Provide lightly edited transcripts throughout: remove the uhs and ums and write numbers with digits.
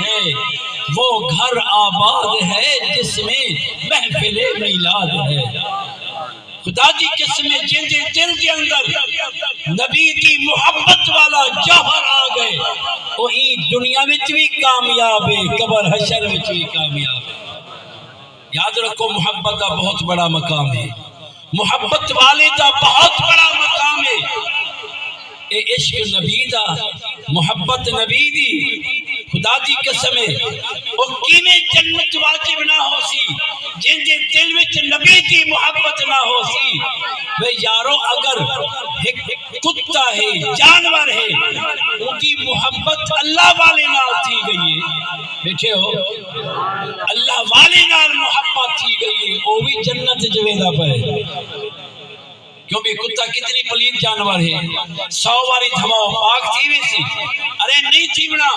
ہے، وہ گھر آباد ہے جس میں محفل میلاد ہے۔ خدا دی قسم جن دے دل دے اندر نبی دی محبت والا جوہر آ گئے، وہی دنیا وچ بھی کامیاب ہے، قبر حشر وچ بھی کامیاب ہے۔ یاد رکھو محبت دا بہت بڑا مقام ہے، محبت والے دا بہت بڑا مقام ہے۔ اے عشق نبی دا، محبت نبی دی، خدا دی قسم ہے او کیویں جنت واجب نہ ہو سی جن دے دل وچ نبی دی محبت نہ ہو سی۔ بھئی یارو اگر ایک کتا ہے، جانور ہے، ان کی محبت اللہ والے نال تھی گئی ہے، بیٹھے ہو اللہ والے نال محبت تھی گئی ہے، وہ بھی جنت جویدہ پہ۔ کیوں بھی کتا کتنی پلید جانور ہے، 100 باری دھواؤ پاک تھی سی، ارے نہیں تھیمنا،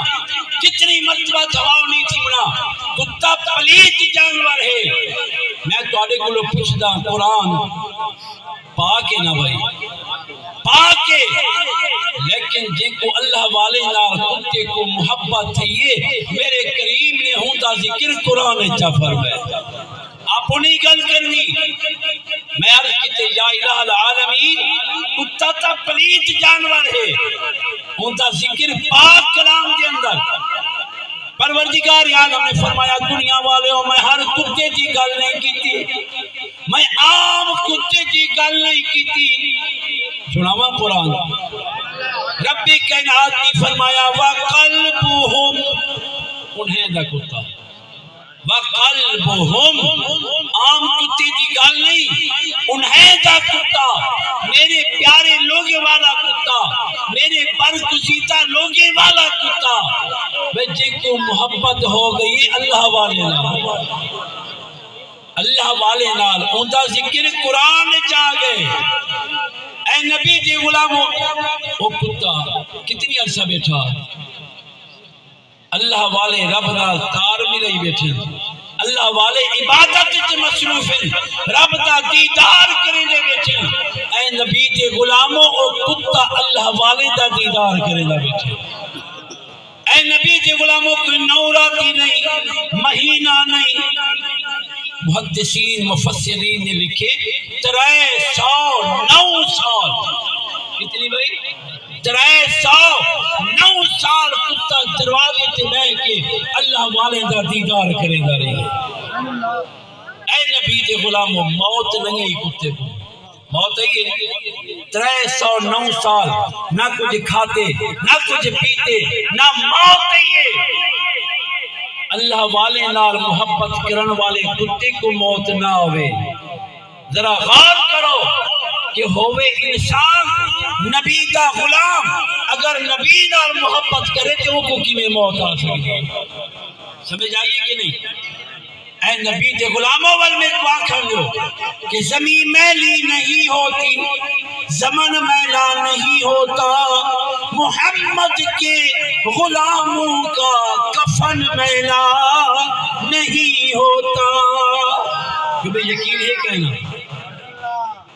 کتنی مرتبہ دھواؤ نہیں تھیمنا، کتا پلید جانور ہے۔ میں تو آڑے کو لوگ پوچھتا قرآن پاک ہے نا بھائی، پاک ہے، لیکن جن کو اللہ والے نال کتے کو محبت تھی یہ میرے کریم نے ہوں تا ذکر قرآن اچھا فرمائے۔ آپ انہیں گل کرنی میں عرض کیتے یا الہ العالمین، کتا تا پلید جانور ہے، ان کا ذکر پاک کلام کے اندر۔ پروردگار عالم نے فرمایا دنیا والے ہو میں ہر کتے کی گل نہیں کیتی، میں عام کتے کی گل نہیں کیتی۔ سناوا قرآن رب کائنات نے فرمایا وَقَلْبُهُمْ، انہیں دا کتا، وَقَلْبُهُمْ، عام کتے کی گل نہیں، انہیں دا کتا، میرے پیارے لوگے والا کتا، میرے برگزیدہ لوگے والا کتا، بچے کو محبت ہو گئی اللہ والے نال، اللہ والے نال، ان کا ذکر قرآن جا گئے۔ اے نبی دی غلاموں، وہ کتا کتنی عرصہ بیٹھا، اللہ والے رب نال تار ملائی بیٹھے، اللہ والے عبادت سے مصروف ہیں، رب دا دیدار کرنے دے بیٹھے۔ اے نبی دے غلاموں، او کتا اللہ والے دا دیدار کرنے دے بیٹھے۔ اے نبی دے غلاموں، کوئی نوراتی نہیں، مہینہ نہیں۔ محدثین مفسرین نے لکھے 309 سال، کتنی بھائی 309 سال کتا دروازے تے بیٹھ کے اللہ والے دا دیدار کرے گا رہی ہے۔ اے نبی دے غلاموں، موت نہیں کتے کو، موت ہے 309 سال نہ کچھ کھاتے نہ کچھ پیتے، نہ موت ہے۔ اللہ والے نال محبت کرن والے کتے کو موت نہ ہوئے۔ ذرا غور کرو کہ ہوئے انسان نبی دا غلام اگر نبی نال محبت کرے تو وہ کو کی میں موت آ سکتی ہے، سمجھ آئیے کہ نہیں؟ اے نبی دے غلاموں وال میں کو آکھن دو کہ زمین میلی نہیں ہوتی، زمن میلا نہیں ہوتا، محمد کے غلاموں کا کفن میلا نہیں ہوتا۔ تمہیں یقین ہے کہنا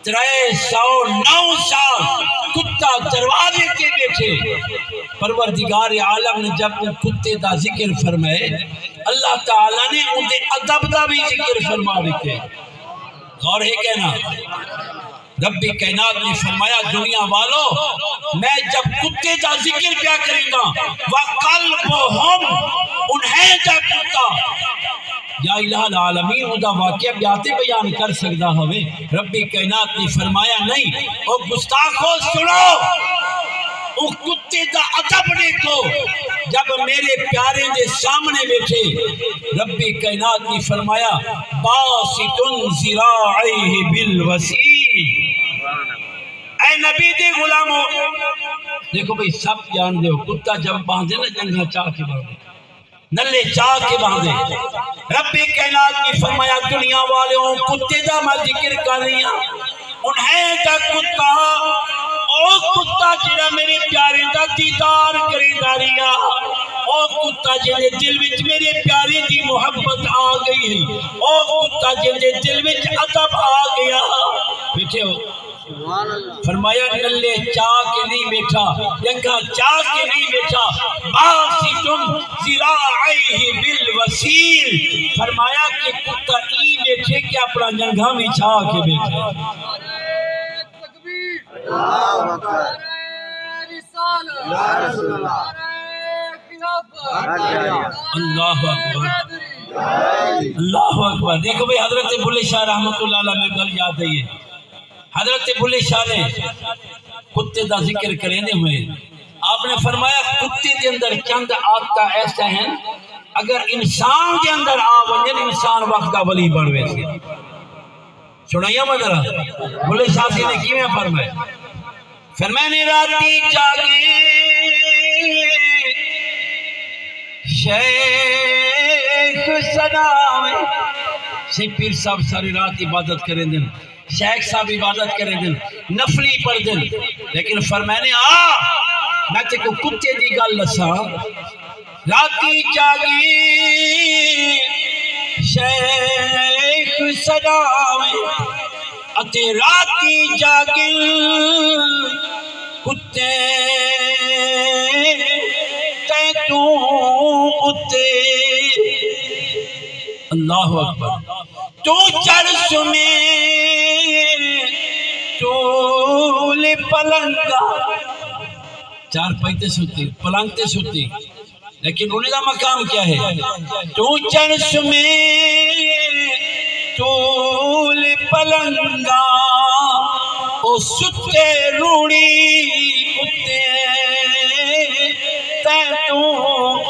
309 سال کتا دروازے کے بیٹھے۔ پروردگار عالم نے جب کتے دا ذکر فرمائے، اللہ تعالیٰ نے ان دے ادب دا بھی ذکر فرما رکھے۔ غور ہے کہنا رب کائنات نے فرمایا دنیا والو میں جب کتے دا ذکر کیا کریں گا وَقَلْبُهُمْ، انہیں دا کتا، یا الہ العالمین ان دا واقعہ بیاتے بیان کر سکتا ہوئے۔ رب کائنات نے فرمایا نہیں، او گستاخو سنو، او کتے دا ادب دیکھو، جب میرے پیارے دے سامنے بیٹھے رب کائنات نے فرمایا باسطن ذراعیہ بالوسیع۔ اے نبی دے غلاموں، دیکھو بھئی سب جان دے ہو کتا جب باندھے نا جنگہ چاہ کے باندھے، نلے چاہ کے باندھے، رب کائنات نے فرمایا دنیا والے ہوں کتے دا میں ذکر کر رہی ہوں، انہیں دا کتا، او کتا جنہ میرے پیارے دا دیدار کرے داریا، او کتا جنہ دل وچ میرے پیارے دی محبت آ گئی ہے، او کتا جنہ دل وچ ادب آ گیا۔ بیٹھے ہو فرمایا نلے چاہ کے نہیں بیٹھا، جنگا چاہ کے نہیں بیٹھا، باسطن ذراعیہ بالوسیل، فرمایا کہ کتا ای بیٹھے کہ اپنا جنگا میں چاہ کے بیٹھے۔ اللہ اکبر، اللہ اکبر۔ دیکھو بھئی حضرت بلے شاہ رحمت اللہ علیہ میں گل یاد ہے، حضرت بلے شاہ نے کتے دا ذکر کرنے ہوئے، آپ نے فرمایا کتے دے اندر چند عادتاں ایسا ہیں اگر انسان دے اندر آویں انسان وقت دا ولی بن ویسے۔ سنائیے مدرہ بلے شاہ نے کیویں فرمایا؟ فرمایا نے راتی جاگے شیخ صداوے، سی پیر صاحب ساری رات عبادت کریں دن، شیخ صاحب عبادت کریں دن، نفلی پڑھ دن، لیکن فرمانے میں تے کو کتے دی گل لسا، راتی جاگی شیخ صداوے اتے راتی جاگی کتے تو اتے، اللہ اکبر۔ تو چرس میں ٹول پلنگا، چار پائیتے سوتی پلنگتے سوتی، لیکن انہیں دا مقام کیا ہے؟ تو چرس میں ٹول پلنگا او ستے روڑی اتے تو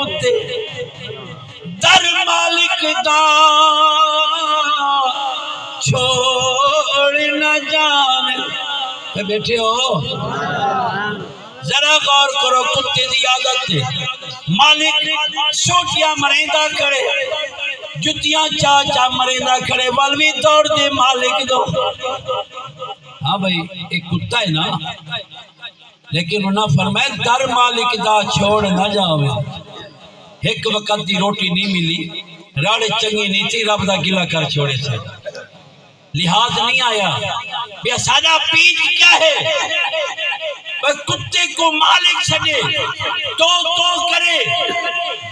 اتے، در مالک دا چھوڑ نہ جانے۔ بیٹھے ہو ذرا غور کرو، کتے دی عادت ہے مالک سوٹیاں مریندہ کرے، جتیاں چاچا مریندہ کرے، والوی دوڑ دے مالک دو۔ ہاں بھائی ایک کتا ہے نا، لیکن انہاں فرمائے در مالک دا چھوڑ نہ جاوے۔ ایک وقت دی روٹی نہیں ملی، راڑے چنگی نہیں تھی، رب دا گلہ کر چھوڑے سے، لحاظ نہیں آیا۔ بے سادہ پیچ کیا ہے؟ بس کتے کو مالک چھڑے تو کرے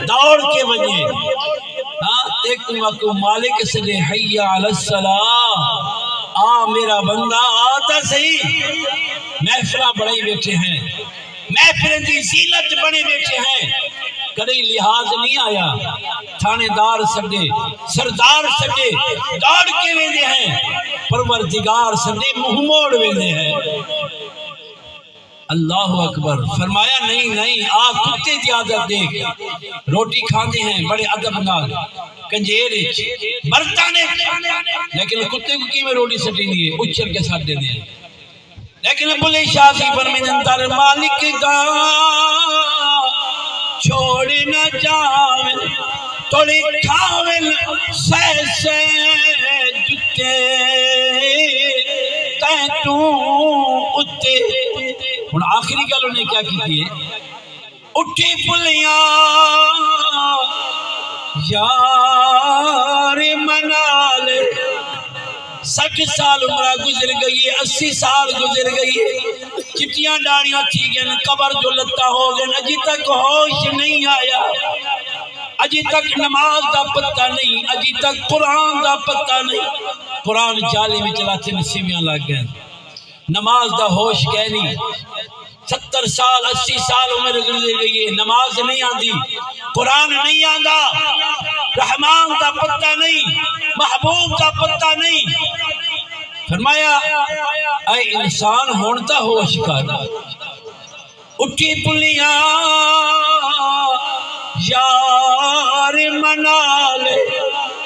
دوڑ کے وجہ، دیکھوں کو مالک چھڑے حیا علی الصلاۃ، آ میرا بندہ آتا صحیح۔ محفلہ بڑھائی بیٹھے ہیں، محفلیں دی زینت بنے بیٹھے ہیں، کدی لحاظ نہیں آیا۔ تھانے دار سڈے، سردار سڈے دوڑ کے ویندے ہیں، پروردگار سڈے منہ موڑ ویندے ہیں۔ اللہ اکبر۔ فرمایا نہیں نہیں، آپ کتے دی عادت دیکھ، روٹی کھاندے ہیں بڑے ادب نال، کنجیرے برتانے، لیکن کتے کو کی میں روٹی سٹی نہیں ہے، اچھل کے ساتھ دے دیں۔ لیکن بلے شاہ سی فرمائیں در مالک دا چھوڑ نہ جاویں، توڑی کھاویں سہ سہ جتے تے تو اتے۔ اور آخری گل انہیں کیا کی تھی؟ اٹھی پلیاں یار منالے، 60 سال عمرہ گزر گئی ہے، 80 سال گزر گئی ہے، چٹیاں ڈاڑیاں تھی گئن، قبر جو لتا ہو گئن، اجی تک ہوش نہیں آیا، اجی تک نماز دا پتہ نہیں، اجی تک قرآن دا پتہ نہیں۔ قرآن جالے میں چلاتے نصیبیاں لگ گئے، نماز دا ہوش کہہ نہیں، 70 سال 80 سال عمر گزر گئی ہے، نماز نہیں آندی، قرآن نہیں آندا، رحمان دا پتہ نہیں، محبوب دا پتہ نہیں۔ فرمایا اے انسان ہونتا ہوش کر، اٹھی پلیاں یار منالے،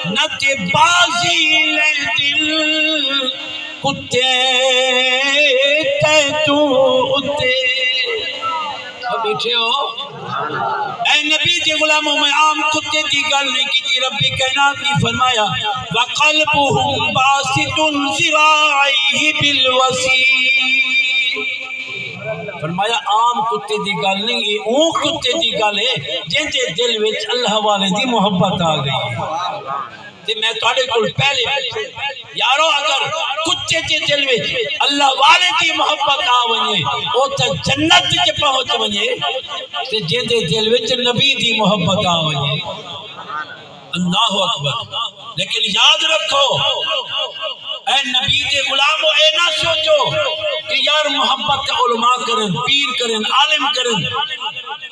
نہ تے بازی لے دل کتے تے تو اتے۔ بیٹھے ہو اے نبی کے غلاموں میں عام کتے کی گل نہیں کی تھی، ربی کائنات نے فرمایا وَقَلْبُهُمْ بَاسِطٌ ذِرَاعِهِ بِالْوَسِيلِ، فرمایا عام کتے دی گل نہیں، یہ اون کتے دی گل ہے جن دے دل وچ اللہ والے دی محبت آ گئی، تے میں تواڈے کول پہلے یارو اگر کچے دے دل وچ اللہ والے دی محبت آ ونجے او تے جنت وچ پہنچ ونجے تے جے دے دل وچ نبی دی محبت آ ونجے اللہ اکبر لیکن یاد رکھو اے نبی دے غلامو اے نہ سوچو کہ یار محبت علماء کرن پیر کرن عالم کرن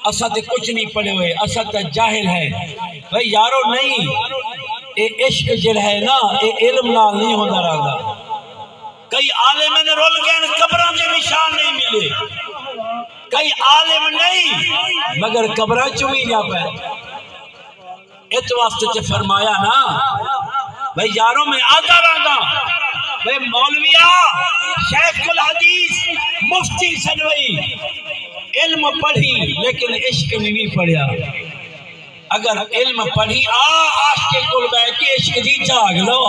اسا تے کچھ نہیں پڑھے ہوئے اسا تے جاہل ہے بھئی یارو نہیں اے عشق جڑا ہے نا اے علم نال نہیں ہوندا رہندا کئی عالم نے رول گئے قبراں دے نشان نہیں ملے کئی عالم نہیں مگر قبراں چومی جا پے اس واسطے تے فرمایا نا بھئی یارو میں آتا رہا بھئی مولویہ شیخ الحدیث مفتی سنوئی علم پڑھی لیکن عشق نہیں پڑھیا اگر علم پڑھی عاشق کل بیٹھ کے عشق دی جاگ لو